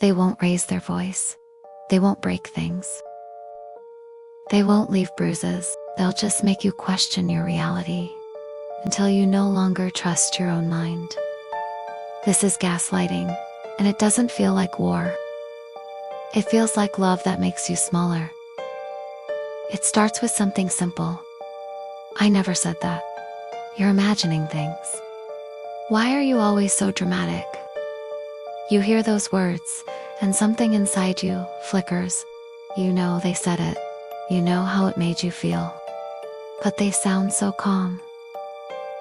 They won't raise their voice. They won't break things. They won't leave bruises. They'll just make you question your reality until you no longer trust your own mind. This is gaslighting, and it doesn't feel like war. It feels like love that makes you smaller. It starts with something simple. I never said that. You're imagining things. Why are you always so dramatic? You hear those words, and something inside you flickers. You know they said it. You know how it made you feel. But they sound so calm,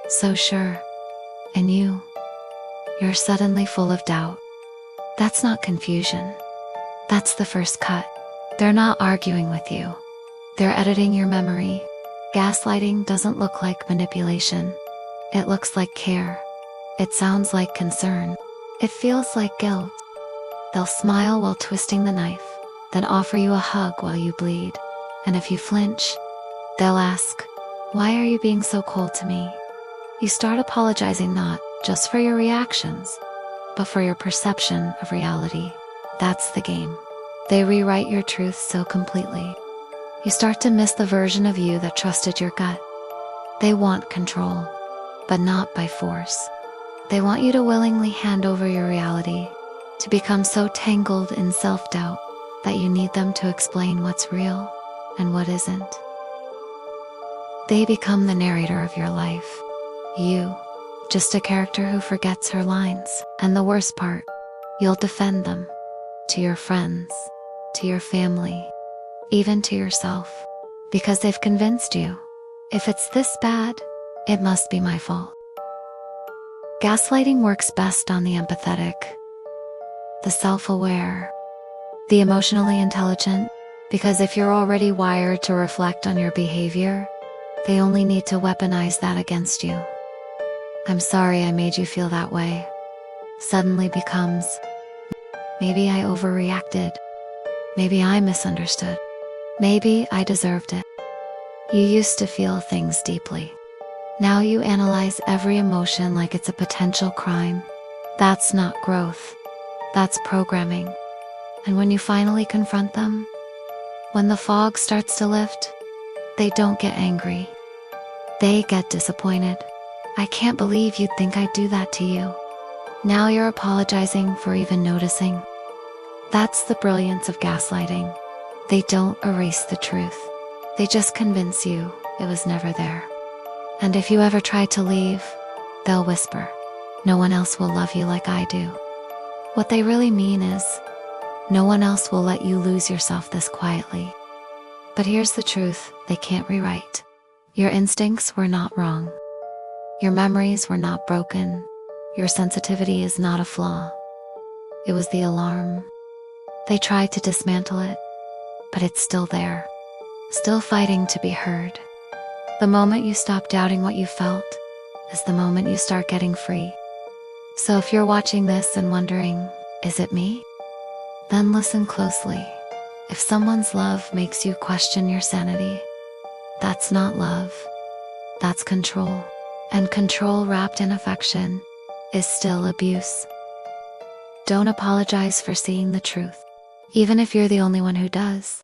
so sure. And you're suddenly full of doubt. That's not confusion. That's the first cut. They're not arguing with you. They're editing your memory. Gaslighting doesn't look like manipulation. It looks like care. It sounds like concern. It feels like guilt. They'll smile while twisting the knife, then offer you a hug while you bleed. And if you flinch, they'll ask, "Why are you being so cold to me?" You start apologizing not just for your reactions, but for your perception of reality. That's the game. They rewrite your truth so completely. You start to miss the version of you that trusted your gut. They want control, but not by force. They want you to willingly hand over your reality, to become so tangled in self-doubt that you need them to explain what's real and what isn't. They become the narrator of your life. You, just a character who forgets her lines. And the worst part, you'll defend them. To your friends, to your family, even to yourself. Because they've convinced you, if it's this bad, it must be my fault. Gaslighting works best on the empathetic, the self-aware, the emotionally intelligent, because if you're already wired to reflect on your behavior, they only need to weaponize that against you. "I'm sorry I made you feel that way," suddenly becomes, "Maybe I overreacted. Maybe I misunderstood. Maybe I deserved it." You used to feel things deeply. Now you analyze every emotion like it's a potential crime. That's not growth. That's programming. And when you finally confront them, when the fog starts to lift, they don't get angry. They get disappointed. "I can't believe you'd think I'd do that to you." Now you're apologizing for even noticing. That's the brilliance of gaslighting. They don't erase the truth. They just convince you it was never there. And if you ever try to leave, they'll whisper, "No one else will love you like I do." What they really mean is, no one else will let you lose yourself this quietly. But here's the truth they can't rewrite. Your instincts were not wrong. Your memories were not broken. Your sensitivity is not a flaw. It was the alarm. They tried to dismantle it, but it's still there, still fighting to be heard. The moment you stop doubting what you felt is the moment you start getting free. So if you're watching this and wondering, is it me? Then listen closely. If someone's love makes you question your sanity, that's not love. That's control. And control wrapped in affection is still abuse. Don't apologize for seeing the truth, even if you're the only one who does.